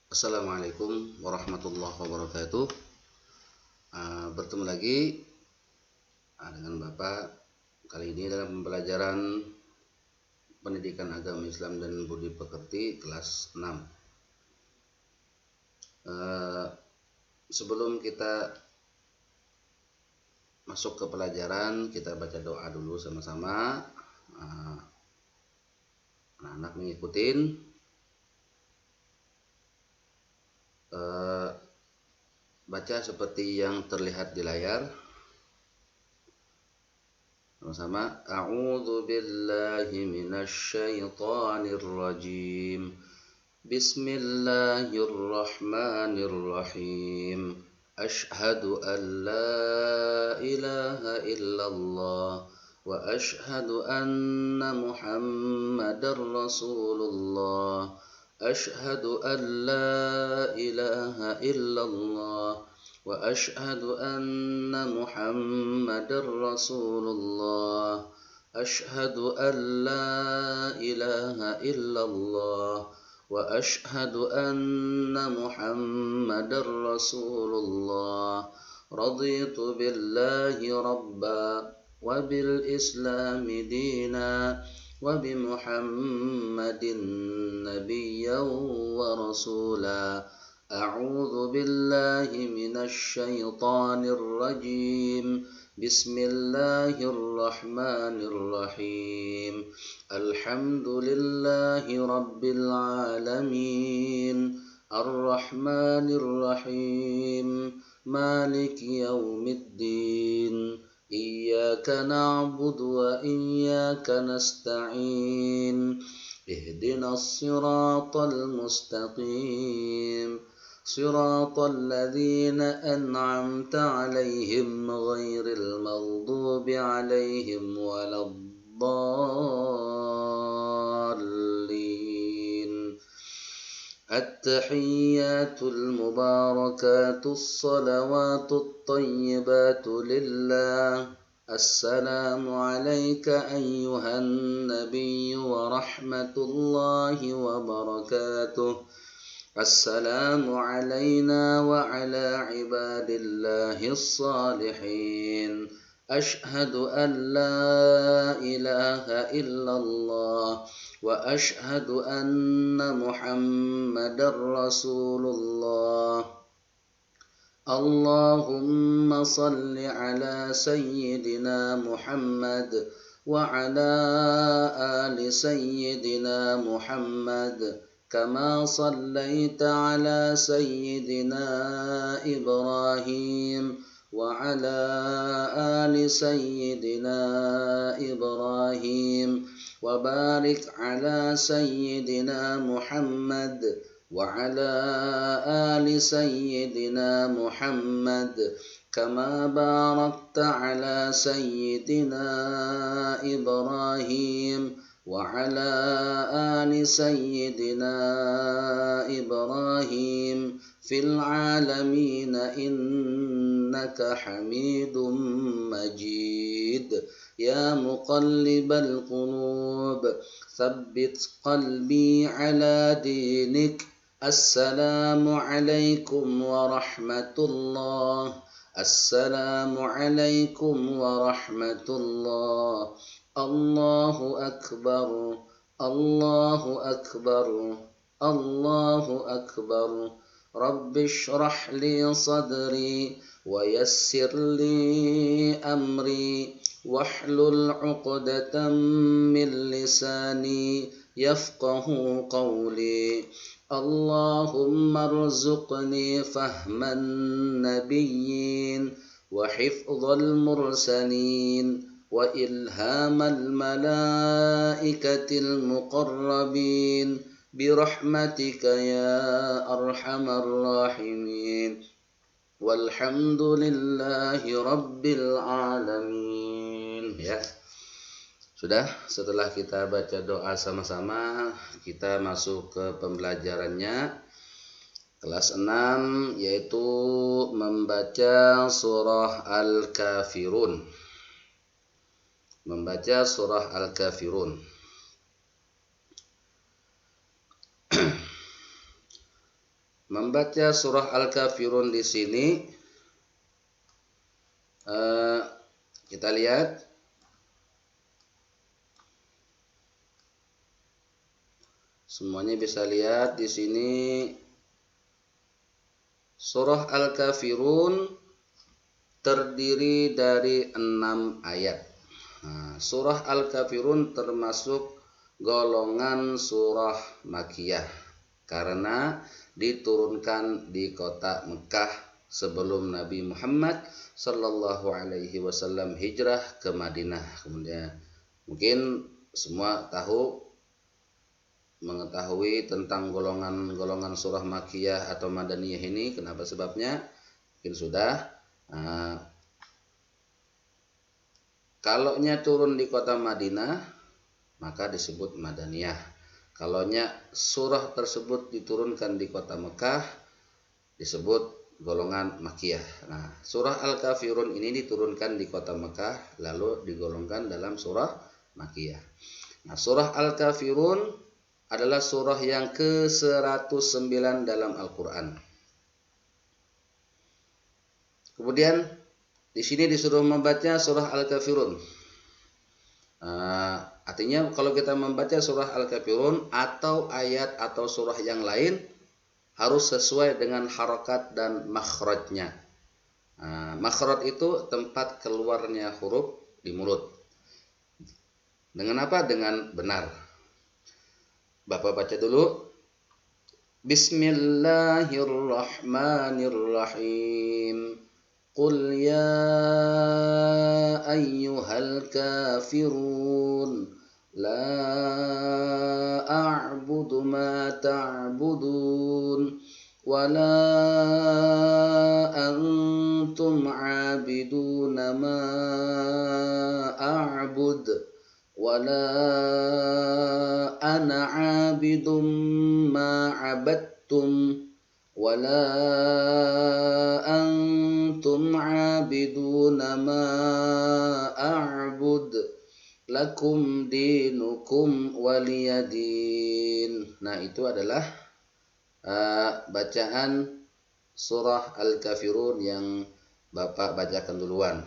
Assalamualaikum warahmatullahi wabarakatuh. Bertemu lagi dengan Bapak kali ini dalam pembelajaran Pendidikan Agama Islam dan Budi Pekerti kelas 6. Sebelum kita masuk ke pelajaran, kita baca doa dulu sama-sama. Anak-anak mengikutin. Baca seperti yang terlihat di layar. Sama-sama. A'udzu billahi minasy syaithanir rajim. Bismillahirrahmanirrahim. Asyhadu an la ilaha illallah wa asyhadu anna Muhammadar Rasulullah. Asyhadu an la ilaha illallah wa asyhadu anna Muhammadar Rasulullah. Asyhadu an la ilaha illallah wa asyhadu anna Muhammadar Rasulullah. Raditu billahi rabba wa bil islami dina wa bi Muhammadin nabiyyan wa rasula. A'udzu billahi minasy syaithanir rajim. Bismillahirrahmanirrahim. Alhamdulillahi rabbil alamin. Ar-Rahmanir-Rahim. Maliki yaumiddin. Iyyaka na'budu wa iyyaka nasta'in. Ihdinas siratal mustaqim. Siratal ladzina an'amta 'alaihim ghairil maghdubi 'alaihim waladdallin. At-tahiyyatul mubarakatus salawatut thayyibatu lillah. Assalamu alayka ayyuhan nabiyyu wa rahmatullahi wa barakatuh. Assalamu alayna wa ala ibadillahis salihin. Ashhadu an la ilaha illallah wa ashhadu anna Muhammadar Rasulullah. Allahumma salli ala sayyidina Muhammad wa ala ali sayyidina Muhammad. كما صليت على سيدنا إبراهيم وعلى آل سيدنا إبراهيم وبارك على سيدنا محمد وعلى آل سيدنا محمد كما باركت على سيدنا إبراهيم وعلى آل سيدنا إبراهيم في العالمين إنك حميد مجيد. يا مقلب القلوب ثبت قلبي على دينك. السلام عليكم ورحمة الله. السلام عليكم ورحمة الله. الله أكبر. الله أكبر. الله أكبر. رب اشرح لي صدري ويسر لي أمري واحلل عقدة من لساني يفقه قولي. اللهم ارزقني فهم النبيين وحفظ المرسلين وإلهام الملائكة المقربين برحمتك يا أرحم الراحمين. والحمد لله رب العالمين. Ya, sudah. Setelah kita baca doa sama-sama, kita masuk ke pembelajarannya. Kelas 6 yaitu membaca surah Al-Kafirun. Membaca surah membaca surah Al-Kafirun di sini kita lihat semuanya bisa lihat di sini surah Al-Kafirun terdiri dari 6 ayat. Nah, surah Al-Kafirun termasuk golongan surah Makkiyah karena diturunkan di kota Mekah sebelum Nabi Muhammad Sallallahu Alaihi Wasallam hijrah ke Madinah. Kemudian mungkin semua mengetahui tentang golongan-golongan surah Makkiyah atau Madaniyah ini. Kenapa sebabnya? Mungkin sudah. Kalaunya turun di kota Madinah maka disebut Madaniyah. Kalaunya surah tersebut diturunkan di kota Mekah disebut golongan Makkiyah. Nah, surah Al-Kafirun ini diturunkan di kota Mekah lalu digolongkan dalam surah Makkiyah. Nah, surah Al-Kafirun adalah surah yang ke-109 dalam Al-Quran. Kemudian di sini disuruh membaca surah Al-Kafirun. Artinya kalau kita membaca surah Al-Kafirun atau ayat atau surah yang lain harus sesuai dengan harokat dan makhrajnya. Makhraj itu tempat keluarnya huruf di mulut. Dengan apa? Dengan benar. Bapak baca dulu. Bismillahirrahmanirrahim. Qul ya ayyuhal kafirun la a'budu ma ta'budun wa la antum 'abiduna ma a'bud wa la ana 'abidum ma 'abadtum wa la antum 'abiduna ma a'bud lakum dinukum waliyadin. Nah, itu adalah bacaan surah Al-Kafirun yang Bapak bacakan duluan.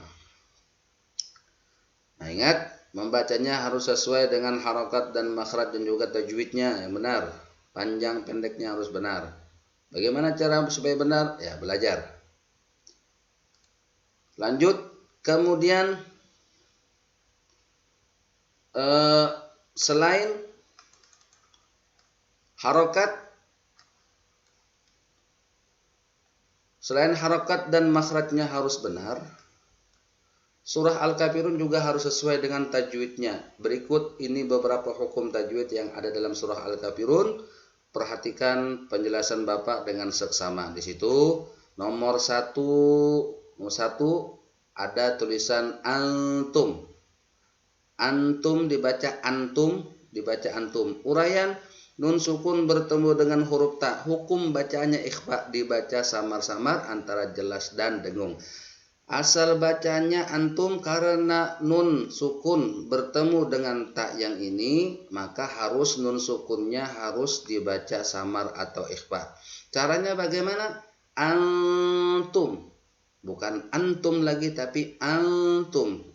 Nah, ingat membacanya harus sesuai dengan harokat dan makhraj dan juga tajwidnya yang benar. Panjang pendeknya harus benar. Bagaimana cara supaya benar? Ya, belajar. Lanjut, kemudian selain harokat dan makhrajnya harus benar, surah Al-Kafirun juga harus sesuai dengan tajwidnya. Berikut ini beberapa hukum tajwid yang ada dalam surah Al-Kafirun. Perhatikan penjelasan Bapak dengan seksama. Di situ nomor satu ada tulisan antum. Antum dibaca antum, Uraian nun sukun bertemu dengan huruf ta. Hukum bacaannya ikhfa, dibaca samar-samar antara jelas dan dengung. Asal bacanya antum karena nun sukun bertemu dengan ta yang ini, maka harus nun sukunnya harus dibaca samar atau ikhfa. Caranya bagaimana? Antum. Bukan antum lagi tapi antum.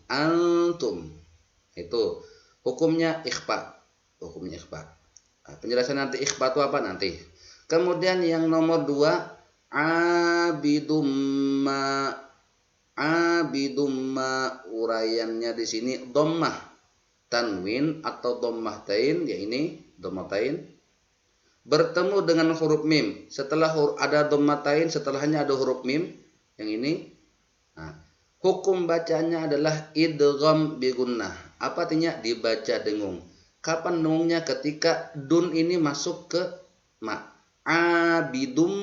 Itu hukumnya ikhfa. Nah, penjelasan nanti ikhfa itu apa nanti. Kemudian yang nomor 2 abidumma uraiannya di sini dhammah tanwin atau dhammah tain, ya ini dhammah tain bertemu dengan huruf mim. Setelah ada dhammah tain, setelahnya ada huruf mim yang ini. Nah, hukum bacanya adalah idgham bi gunnah. Apa artinya? Dibaca dengung. Kapan dengungnya? Ketika dun ini masuk ke ma. Abidum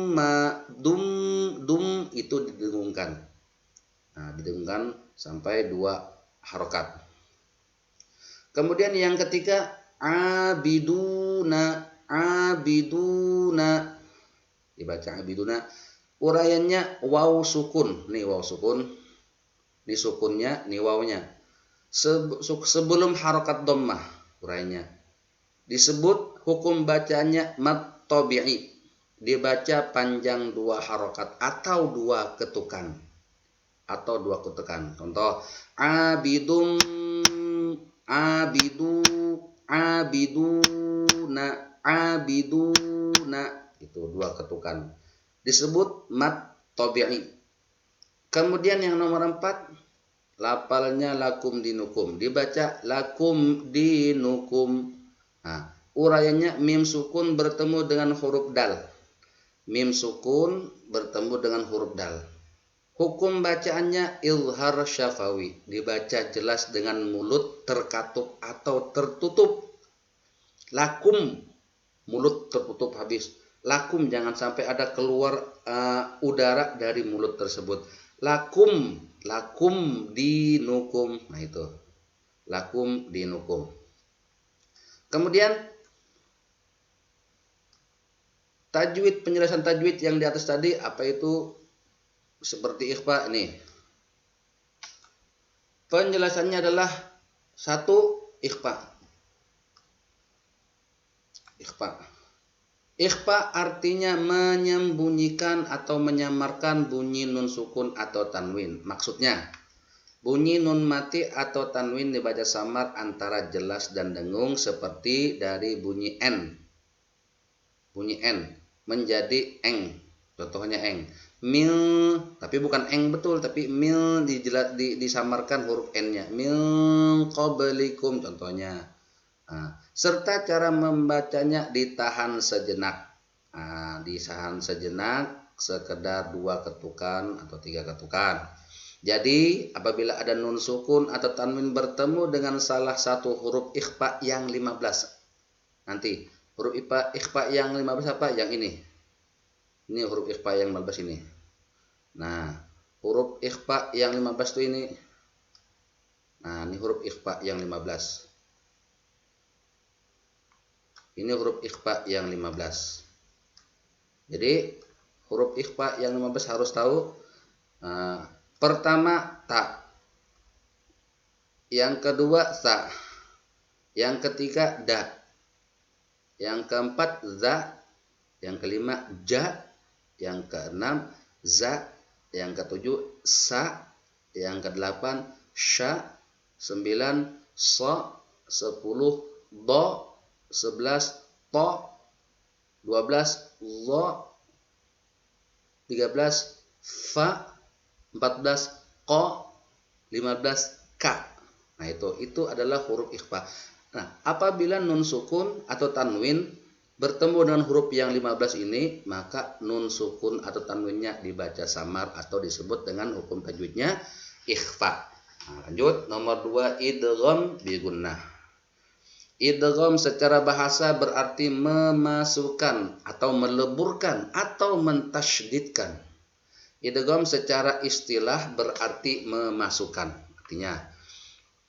ma dum itu didengungkan. Nah, didengungkan sampai 2 harokat. Kemudian yang ketiga abiduna dibaca abiduna. Uraiannya waw sukun. Nih waw sukun. Ini sukunnya, ini wawnya. Sebelum harokat dhammah uraiannya. Disebut hukum bacanya mad tabi'i dibaca panjang 2 harokat atau 2 ketukan. Contoh, abidum, abidu, abiduna, abiduna. Itu 2 ketukan. Disebut mad tabi'i. Kemudian yang nomor 4, lafalnya lakum dinukum. Dibaca lakum dinukum. Nah, uraiannya mim sukun bertemu dengan huruf dal. Mim sukun bertemu dengan huruf dal. Hukum bacaannya izhar syafawi. Dibaca jelas dengan mulut terkatup atau tertutup. Lakum, mulut tertutup habis. Lakum, jangan sampai ada keluar udara dari mulut tersebut. Lakum, lakum dinukum. Nah itu, lakum dinukum. Kemudian tajwid, penjelasan tajwid yang di atas tadi, apa itu seperti ikhfa ini. Penjelasannya adalah 1, ikhfa. Ikhfa artinya menyembunyikan atau menyamarkan bunyi nun sukun atau tanwin. Maksudnya, bunyi nun mati atau tanwin dibaca samar antara jelas dan dengung seperti dari bunyi N. Bunyi N menjadi eng. Contohnya eng. Mil, tapi bukan eng betul, tapi mil disamarkan huruf N-nya. Mil qablikum contohnya. Nah, serta cara membacanya ditahan sejenak. Nah, ditahan sejenak sekedar 2 ketukan atau 3 ketukan. Jadi apabila ada nun sukun atau tanwin bertemu dengan salah satu huruf ikhfa yang 15. Nanti huruf ikhfa yang 15 apa? Yang ini. Ini huruf ikhfa yang 15 ini. Nah, huruf ikhfa yang 15 itu ini. Nah, ini huruf ikhfa yang 15. Ini huruf ikhfa yang 15. Jadi, huruf ikhfa yang 15 harus tahu. Pertama, ta. Yang kedua, sa. Yang ketiga, da. Yang keempat, za. Yang kelima, ja. Yang keenam, za. Yang ketujuh, sa. Yang kedelapan, sya. 9, so. 10, do. 11, to. 12, zo. 13, fa. 14, ko. 15, ka. Nah itu adalah huruf ikhfa. Nah, apabila nun sukun atau tanwin bertemu dengan huruf yang 15 ini, maka nun sukun atau tanwinnya dibaca samar atau disebut dengan hukum tajwidnya ikhfa. Nah, lanjut nomor 2, idgham bi gunnah. Idgham secara bahasa berarti memasukkan atau meleburkan atau mentasydidkan. Idgham secara istilah berarti memasukkan, artinya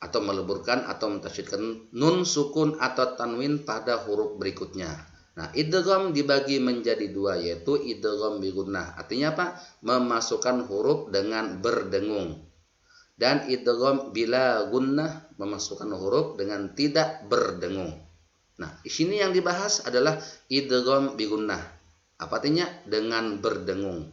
atau meleburkan atau mentasydidkan nun sukun atau tanwin pada huruf berikutnya. Nah, idgham dibagi menjadi 2, yaitu idgham bi gunnah. Artinya apa? Memasukkan huruf dengan berdengung. Dan idgham bila gunnah, memasukkan huruf dengan tidak berdengung. Nah, di sini yang dibahas adalah idgham bi gunnah. Apa artinya? Dengan berdengung.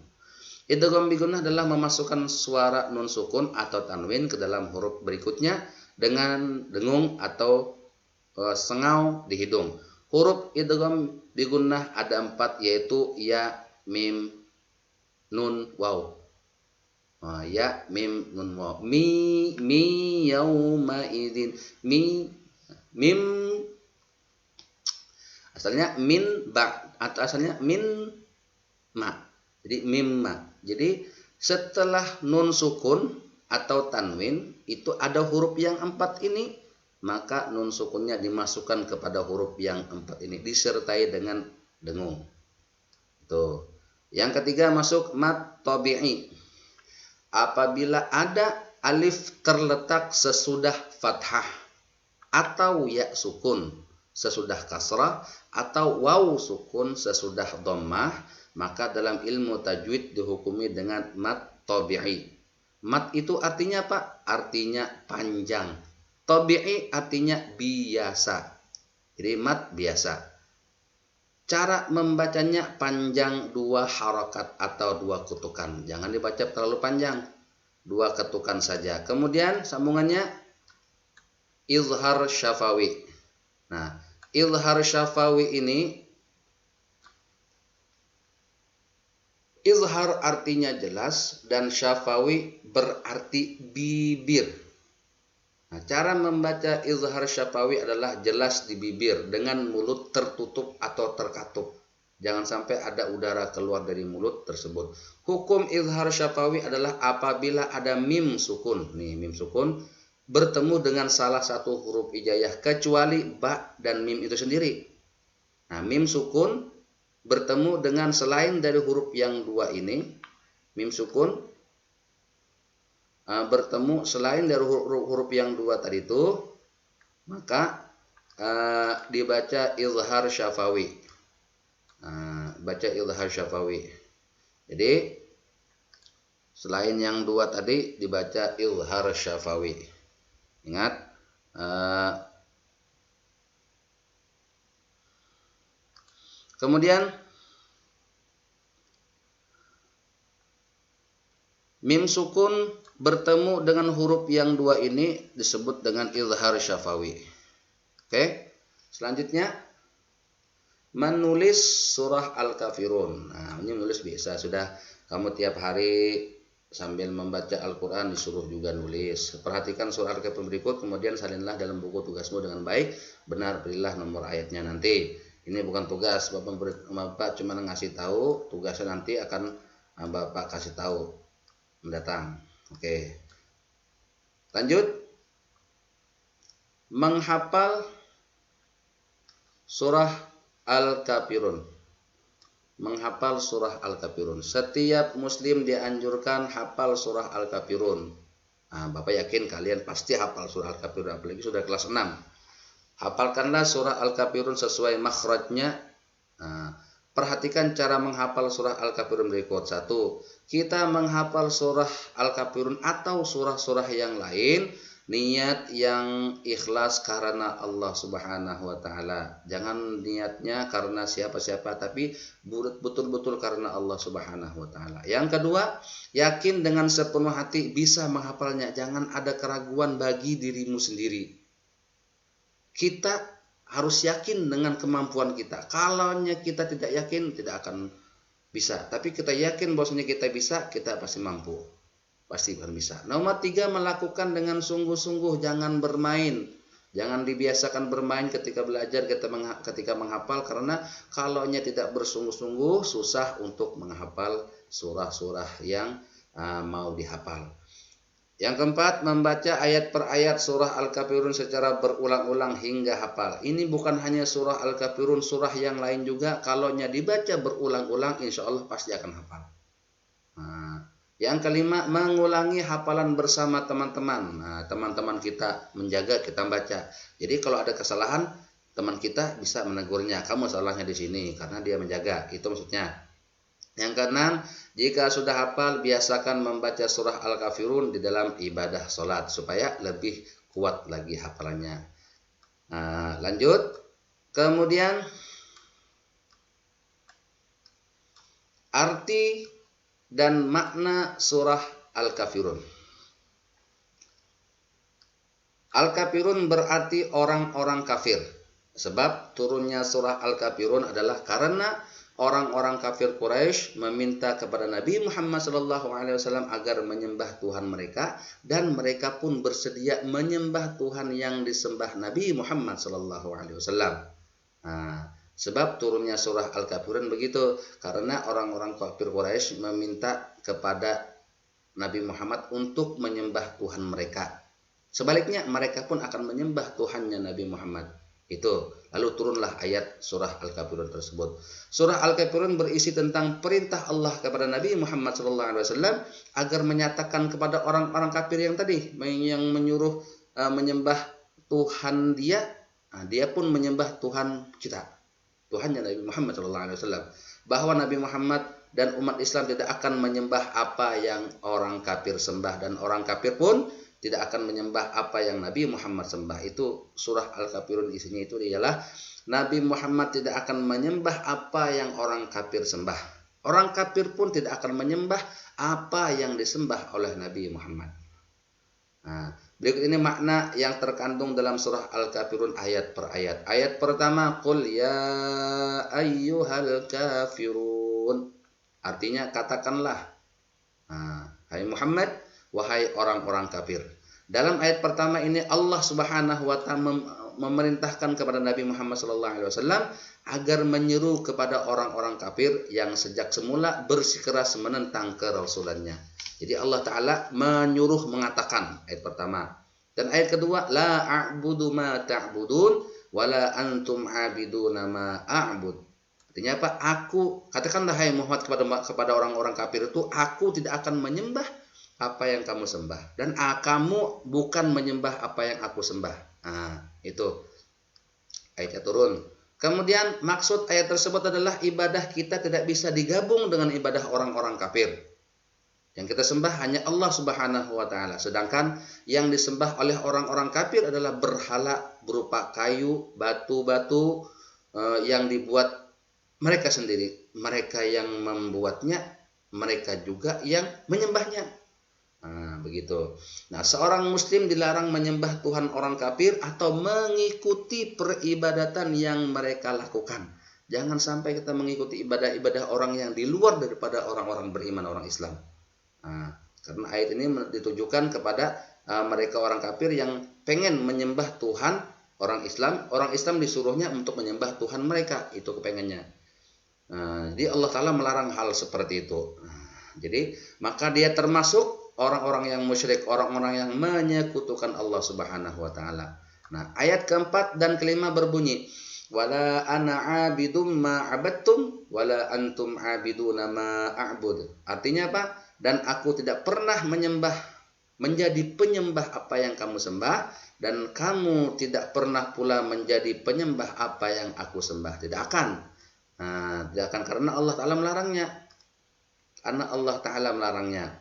Idgham bi gunnah adalah memasukkan suara nun sukun atau tanwin ke dalam huruf berikutnya dengan dengung atau sengau di hidung. Huruf idgham bi gunnah ada 4, yaitu ya, mim, nun, waw. Ya, mim, nun, waw. Mi yauma idzin. Mim asalnya min ba atau asalnya min ma. Jadi mim ma. Jadi setelah nun sukun atau tanwin itu ada huruf yang 4 ini, maka nun sukunnya dimasukkan kepada huruf yang 4 ini disertai dengan dengung. Tuh. Yang ketiga masuk mad tabi'i. Apabila ada alif terletak sesudah fathah atau ya sukun sesudah kasrah atau waw sukun sesudah dhammah, maka dalam ilmu tajwid dihukumi dengan mad tabi'i. Mad itu artinya apa? Artinya panjang. Tabi'i artinya biasa. Jadi mad biasa. Cara membacanya panjang 2 harakat atau 2 ketukan. Jangan dibaca terlalu panjang. 2 ketukan saja. Kemudian sambungannya izhar syafawi. Nah, izhar syafawi ini, izhar artinya jelas dan syafawi berarti bibir. Nah, cara membaca izhar syafawi adalah jelas di bibir dengan mulut tertutup atau terkatup. Jangan sampai ada udara keluar dari mulut tersebut. Hukum izhar syafawi adalah apabila ada mim sukun. Nih, mim sukun bertemu dengan salah satu huruf hijaiyah kecuali ba dan mim itu sendiri. Nah, mim sukun bertemu dengan selain dari huruf yang 2 ini, mim sukun bertemu selain dari huruf yang 2 tadi itu, maka dibaca izhar syafawi. Baca izhar syafawi. Jadi selain yang 2 tadi dibaca izhar syafawi. Ingat, kemudian mim sukun bertemu dengan huruf yang 2 ini disebut dengan izhar syafawi. Oke. Selanjutnya menulis surah Al-Kafirun. Nah, ini menulis biasa, sudah kamu tiap hari sambil membaca Al-Quran disuruh juga nulis. Perhatikan surah Al-Kafirun berikut, kemudian salinlah dalam buku tugasmu dengan baik. Benar, berilah nomor ayatnya nanti. Ini bukan tugas, Bapak cuma ngasih tahu, tugasnya nanti akan Bapak kasih tahu mendatang. Oke. Lanjut. Menghafal surah Al-Kafirun. Menghafal surah Al-Kafirun. Setiap muslim dianjurkan hafal surah Al-Kafirun. Nah, Bapak yakin kalian pasti hafal surah Al-Kafirun, apalagi sudah kelas 6. Hafalkanlah surah Al-Kafirun sesuai makhrajnya. Nah, perhatikan cara menghafal surah Al-Kafirun berikut. 1. Kita menghafal surah Al-Kafirun atau surah-surah yang lain, niat yang ikhlas karena Allah Subhanahu wa taala. Jangan niatnya karena siapa-siapa, tapi betul-betul karena Allah Subhanahu wa taala. Yang kedua, yakin dengan sepenuh hati bisa menghafalnya. Jangan ada keraguan bagi dirimu sendiri. Kita harus yakin dengan kemampuan kita. Kalau kita tidak yakin, tidak akan bisa. Tapi kita yakin bahwasanya kita bisa, kita pasti mampu. Pasti akan bisa. Nomor 3, melakukan dengan sungguh-sungguh, jangan bermain. Jangan dibiasakan bermain ketika belajar, ketika menghafal, karena kalaunya tidak bersungguh-sungguh, susah untuk menghafal surah-surah yang mau dihafal. Yang keempat, membaca ayat per ayat surah Al-Kafirun secara berulang-ulang hingga hafal. Ini bukan hanya surah Al-Kafirun, surah yang lain juga, kalaunya dibaca berulang-ulang, insya Allah pasti akan hafal. Yang kelima, mengulangi hafalan bersama teman-teman. Nah, teman-teman kita menjaga, kita baca. Jadi kalau ada kesalahan, teman kita bisa menegurnya. Kamu salahnya di sini karena dia menjaga. Itu maksudnya. Yang keenam, jika sudah hafal, biasakan membaca surah Al-Kafirun di dalam ibadah sholat supaya lebih kuat lagi hafalannya. Nah, lanjut. Kemudian arti dan makna surah Al-Kafirun. Al-Kafirun berarti orang-orang kafir. Sebab turunnya surah Al-Kafirun adalah karena orang-orang kafir Quraisy meminta kepada Nabi Muhammad SAW agar menyembah Tuhan mereka, dan mereka pun bersedia menyembah Tuhan yang disembah Nabi Muhammad SAW. Nah, sebab turunnya surah Al-Kafirun begitu, karena orang-orang kafir Quraisy meminta kepada Nabi Muhammad untuk menyembah Tuhan mereka. Sebaliknya mereka pun akan menyembah Tuhannya Nabi Muhammad. Itu. Lalu turunlah ayat surah Al-Kafirun tersebut. Surah Al-Kafirun berisi tentang perintah Allah kepada Nabi Muhammad SAW agar menyatakan kepada orang-orang kafir yang tadi, yang menyuruh menyembah Tuhan dia, dia pun menyembah Tuhan kita, Tuhannya Nabi Muhammad SAW, bahwa Nabi Muhammad dan umat Islam tidak akan menyembah apa yang orang kafir sembah, dan orang kafir pun tidak akan menyembah apa yang Nabi Muhammad sembah. Itu surah Al-Kafirun isinya itu ialah Nabi Muhammad tidak akan menyembah apa yang orang kafir sembah. Orang kafir pun tidak akan menyembah apa yang disembah oleh Nabi Muhammad. Nah, berikut ini makna yang terkandung dalam surah Al-Kafirun ayat per ayat. Ayat pertama, Qul ya ayyuhal kafirun. Artinya katakanlah, hai Muhammad, wahai orang-orang kafir. Dalam ayat pertama ini Allah Subhanahu wa taala memerintahkan kepada Nabi Muhammad SAW agar menyeru kepada orang-orang kafir yang sejak semula bersikeras menentang kerasulannya. Jadi Allah Ta'ala menyuruh mengatakan ayat pertama. Dan ayat kedua, la a'budu ma ta'budun wala antum a'biduna ma a'bud. Artinya apa? Katakanlah hai Muhammad kepada orang-orang kafir itu, aku tidak akan menyembah apa yang kamu sembah dan kamu bukan menyembah apa yang aku sembah. Itu ayatnya turun. Kemudian maksud ayat tersebut adalah ibadah kita tidak bisa digabung dengan ibadah orang-orang kafir. Yang kita sembah hanya Allah Subhanahu wa taala. Sedangkan yang disembah oleh orang-orang kafir adalah berhala berupa kayu, batu-batu yang dibuat mereka sendiri. Mereka yang membuatnya, mereka juga yang menyembahnya. Begitu. Nah, seorang muslim dilarang menyembah Tuhan orang kafir atau mengikuti peribadatan yang mereka lakukan. Jangan sampai kita mengikuti ibadah-ibadah orang yang di luar daripada orang-orang beriman, orang Islam. Karena ayat ini ditujukan kepada mereka orang kafir yang pengen menyembah Tuhan orang Islam disuruhnya untuk menyembah Tuhan mereka, itu kepengennya. Jadi Allah Ta'ala melarang hal seperti itu. Jadi maka dia termasuk orang-orang yang musyrik, orang-orang yang menyekutukan Allah Subhanahu wa taala. Nah, ayat keempat dan kelima berbunyi, wala ana 'abidum ma 'abadtum wala antum 'abiduna ma a'bud. Artinya apa? Dan aku tidak pernah menjadi penyembah apa yang kamu sembah, dan kamu tidak pernah pula menjadi penyembah apa yang aku sembah. Tidak akan karena Allah Ta'ala melarangnya.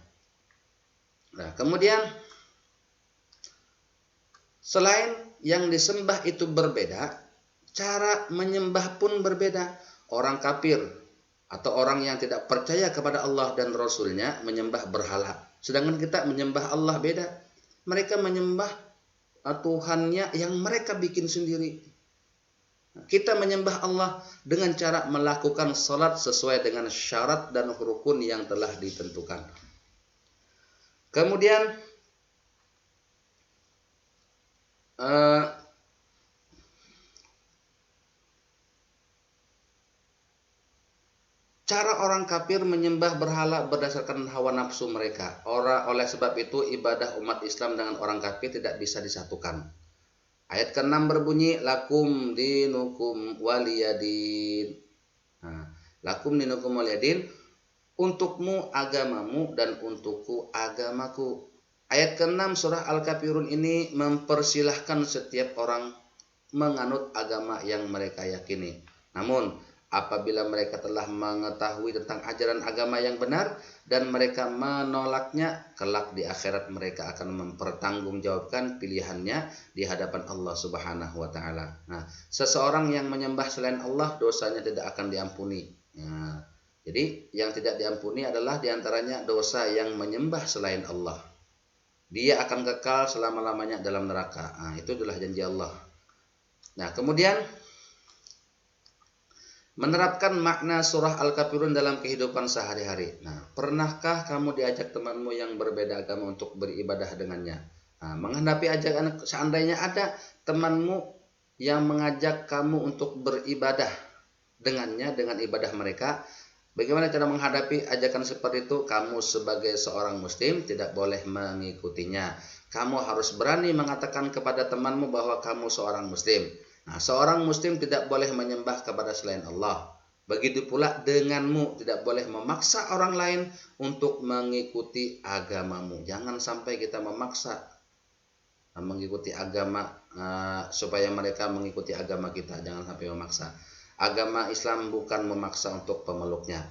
Nah, kemudian selain yang disembah itu berbeda, cara menyembah pun berbeda. Orang kafir atau orang yang tidak percaya kepada Allah dan Rasulnya menyembah berhala. Sedangkan kita menyembah Allah beda. Mereka menyembah Tuhannya yang mereka bikin sendiri. Kita menyembah Allah dengan cara melakukan salat sesuai dengan syarat dan rukun yang telah ditentukan. Kemudian cara orang kafir menyembah berhala berdasarkan hawa nafsu mereka. Oleh sebab itu ibadah umat Islam dengan orang kafir tidak bisa disatukan. Ayat ke-6 berbunyi, lakum dinukum waliyadin. Lakum dinukum waliyadin, untukmu agamamu dan untukku agamaku. Ayat ke-6 surah Al-Kafirun ini mempersilahkan setiap orang menganut agama yang mereka yakini. Namun apabila mereka telah mengetahui tentang ajaran agama yang benar dan mereka menolaknya, kelak di akhirat mereka akan mempertanggungjawabkan pilihannya di hadapan Allah Subhanahu wa taala. Nah, seseorang yang menyembah selain Allah dosanya tidak akan diampuni. Jadi yang tidak diampuni adalah diantaranya dosa yang menyembah selain Allah. Dia akan kekal selama-lamanya dalam neraka. Itu adalah janji Allah. Nah, kemudian menerapkan makna surah Al-Kafirun dalam kehidupan sehari-hari. Nah, pernahkah kamu diajak temanmu yang berbeda agama untuk beribadah dengannya? Menghadapi ajakan, seandainya ada temanmu yang mengajak kamu untuk beribadah dengannya, dengan ibadah mereka, bagaimana cara menghadapi ajakan seperti itu? Kamu sebagai seorang muslim tidak boleh mengikutinya. Kamu harus berani mengatakan kepada temanmu bahwa kamu seorang muslim. Nah, seorang muslim tidak boleh menyembah kepada selain Allah. Begitu pula denganmu, tidak boleh memaksa orang lain untuk mengikuti agamamu. Jangan sampai kita memaksa mengikuti agama supaya mereka mengikuti agama kita. Jangan sampai memaksa. Agama Islam bukan memaksa untuk pemeluknya.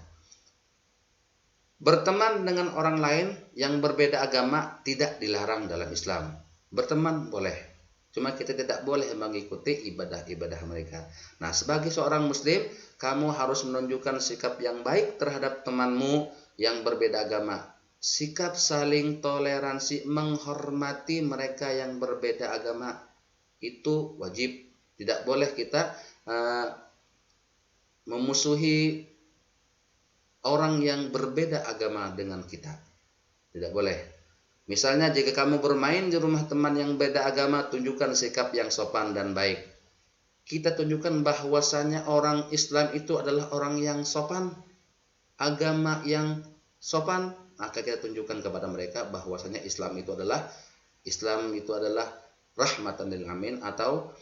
Berteman dengan orang lain yang berbeda agama tidak dilarang dalam Islam. Berteman boleh. Cuma kita tidak boleh mengikuti ibadah-ibadah mereka. Nah, sebagai seorang muslim, kamu harus menunjukkan sikap yang baik terhadap temanmu yang berbeda agama. Sikap saling toleransi, menghormati mereka yang berbeda agama, itu wajib. Tidak boleh kita memusuhi orang yang berbeda agama dengan kita. Tidak boleh. Misalnya jika kamu bermain di rumah teman yang beda agama, tunjukkan sikap yang sopan dan baik. Kita tunjukkan bahwasanya orang Islam itu adalah orang yang sopan, agama yang sopan, maka kita tunjukkan kepada mereka bahwasanya Islam itu adalah rahmatan lil alamin, atau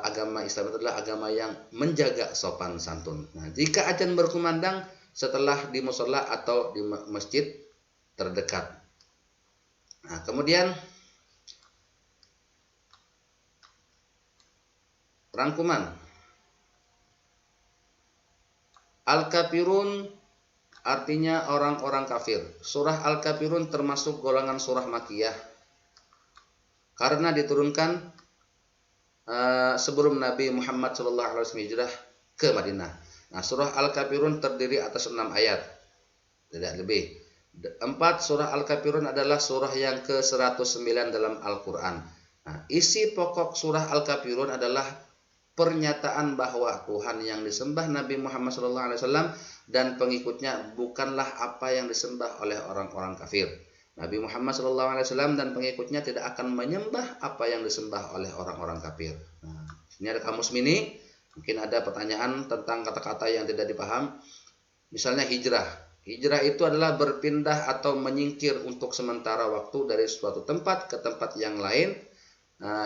agama Islam itu adalah agama yang menjaga sopan santun. Nah, jika azan berkumandang setelah di mushola atau di masjid terdekat. Nah, kemudian rangkuman. Al-Kafirun artinya orang-orang kafir. Surah Al-Kafirun termasuk golongan surah Makkiyah karena diturunkan sebelum Nabi Muhammad SAW hijrah ke Madinah. Nah, surah Al-Kafirun terdiri atas 6 ayat, tidak lebih. 4 surah Al-Kafirun adalah surah yang ke-109 dalam Al-Quran. Nah, isi pokok surah Al-Kafirun adalah pernyataan bahwa Tuhan yang disembah Nabi Muhammad SAW dan pengikutnya bukanlah apa yang disembah oleh orang-orang kafir. Nabi Muhammad SAW dan pengikutnya tidak akan menyembah apa yang disembah oleh orang-orang kafir. Nah, ini ada kamus mini. Mungkin ada pertanyaan tentang kata-kata yang tidak dipaham. Misalnya hijrah. Hijrah itu adalah berpindah atau menyingkir untuk sementara waktu dari suatu tempat ke tempat yang lain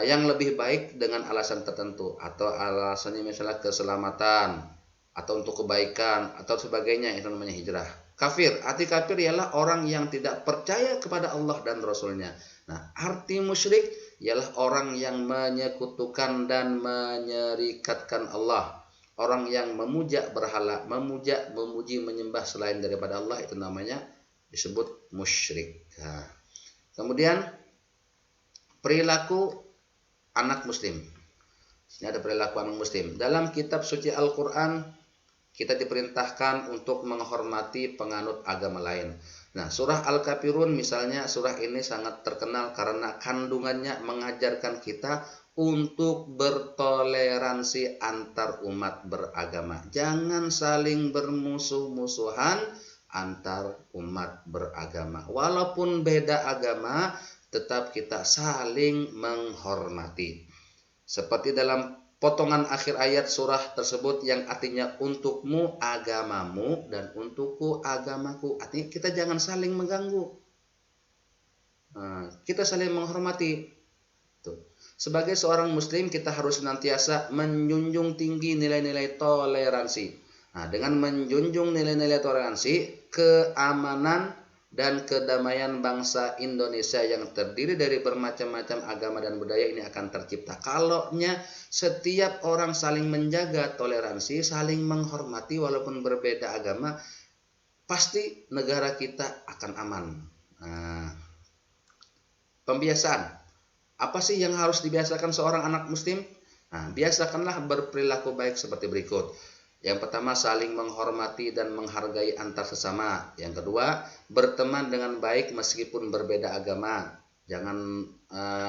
yang lebih baik dengan alasan tertentu, atau alasannya misalnya keselamatan atau untuk kebaikan atau sebagainya, itu namanya hijrah. Kafir, arti kafir ialah orang yang tidak percaya kepada Allah dan Rasulnya. Nah, arti musyrik ialah orang yang menyekutukan dan menyerikatkan Allah. Orang yang memuja berhala, memuji, menyembah selain daripada Allah, itu namanya disebut musyrik. Nah, kemudian perilaku anak muslim. Ini ada perilaku anak muslim. Dalam kitab suci Al-Quran, kita diperintahkan untuk menghormati penganut agama lain. Nah, surah Al-Kafirun misalnya, surah ini sangat terkenal karena kandungannya mengajarkan kita untuk bertoleransi antar umat beragama. Jangan saling bermusuh-musuhan antar umat beragama. Walaupun beda agama, tetap kita saling menghormati. Seperti dalam potongan akhir ayat surah tersebut yang artinya untukmu agamamu dan untukku agamaku. Artinya kita jangan saling mengganggu. Nah, kita saling menghormati. Sebagai seorang muslim, kita harus senantiasa menjunjung tinggi nilai-nilai toleransi. Nah, dengan menjunjung nilai-nilai toleransi, keamanan dan kedamaian bangsa Indonesia yang terdiri dari bermacam-macam agama dan budaya ini akan tercipta. Kalaunya setiap orang saling menjaga toleransi, saling menghormati walaupun berbeda agama, pasti negara kita akan aman. Nah, pembiasaan. Apa sih yang harus dibiasakan seorang anak muslim? Nah, biasakanlah berperilaku baik seperti berikut. Yang pertama, saling menghormati dan menghargai antar sesama. Yang kedua, berteman dengan baik meskipun berbeda agama. Jangan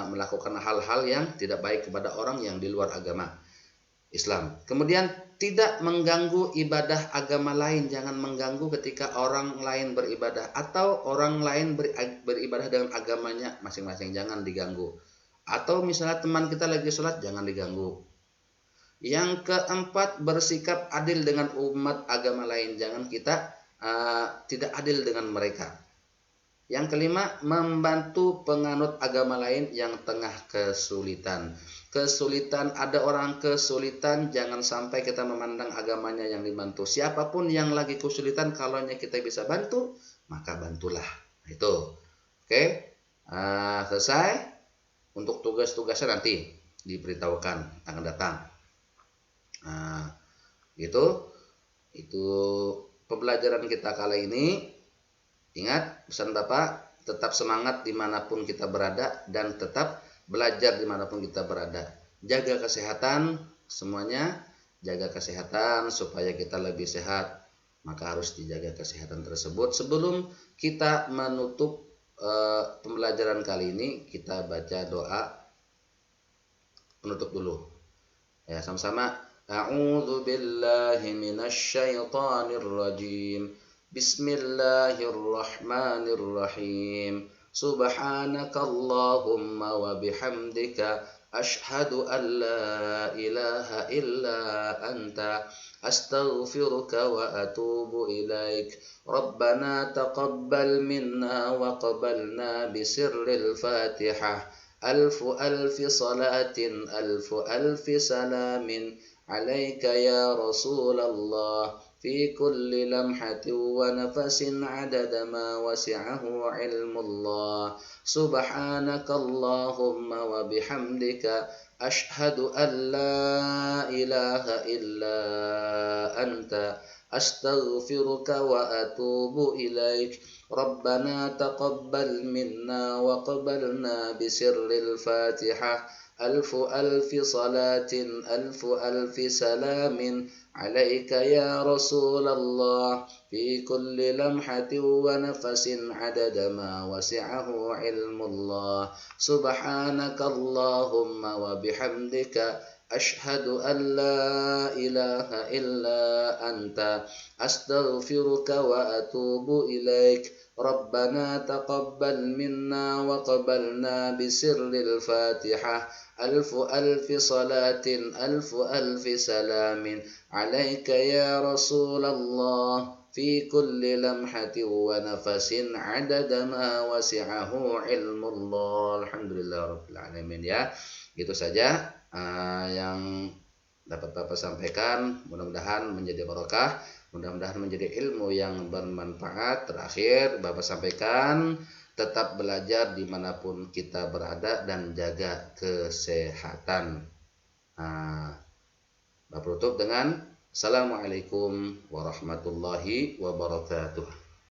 melakukan hal-hal yang tidak baik kepada orang yang di luar agama Islam. Kemudian, tidak mengganggu ibadah agama lain. Jangan mengganggu ketika orang lain beribadah atau orang lain beribadah dengan agamanya masing-masing. Jangan diganggu. Atau misalnya teman kita lagi sholat, jangan diganggu. Yang keempat, bersikap adil dengan umat agama lain. Jangan kita tidak adil dengan mereka. Yang kelima, membantu penganut agama lain yang tengah kesulitan. Ada orang kesulitan, jangan sampai kita memandang agamanya yang dibantu. Siapapun yang lagi kesulitan, kalau kita bisa bantu, maka bantulah. Itu. Oke. Selesai. Untuk tugas-tugasnya nanti diberitahukan akan datang. Nah, itu pembelajaran kita kali ini. Ingat pesan Bapak, tetap semangat dimanapun kita berada dan tetap belajar dimanapun kita berada. Jaga kesehatan semuanya, jaga kesehatan supaya kita lebih sehat. Maka harus dijaga kesehatan tersebut. Sebelum kita menutup pembelajaran kali ini, kita baca doa penutup dulu. Ya, sama-sama. A'udzu billahi minasyaitonir rajim. Bismillahirrahmanirrahim. Subhanakallahumma wa bihamdika asyhadu an la ilaha illa anta astaghfiruka wa atubu ilaik. Rabbana taqabbal minna wa qabalna bisirril Fatihah. Alfu alfi salatin alfu alfi salamin alaika ya Rasulullah fi kulli lamhatin wa nafasin adada ma wasi'ahu ilmullah. Subhanakallahumma wa bihamdika asyhadu an la ilaha illa anta astaghfiruka wa atubu ilaik. Rabbana taqabbal minna wa qabalna bisirril Fatihah. Alfu alfi salatin alfu alfi salamin alaika ya Rasulullah fi kulli lamhatin wa nafasin adada ma wasi'ahu ilmullah. Subhanakallahumma wa bihamdika asyhadu an la ilaha illa anta astaghfiruka wa atubu ilaik. Rabbana taqabbal minna wa qabalna bisirril Fatihah. Alfu alfi salatin alfu alfi salamin alaika ya Rasulullah fi kulli lamhatin wa nafasin adada ma wasi'ahu ilmullah. Alhamdulillah rabbil alamin. Ya, itu saja yang dapat Bapak sampaikan. Mudah-mudahan menjadi barokah, mudah-mudahan menjadi ilmu yang bermanfaat. Terakhir Bapak sampaikan, tetap belajar dimanapun kita berada dan jaga kesehatan. Bapak tutup dengan Assalamualaikum warahmatullahi wabarakatuh.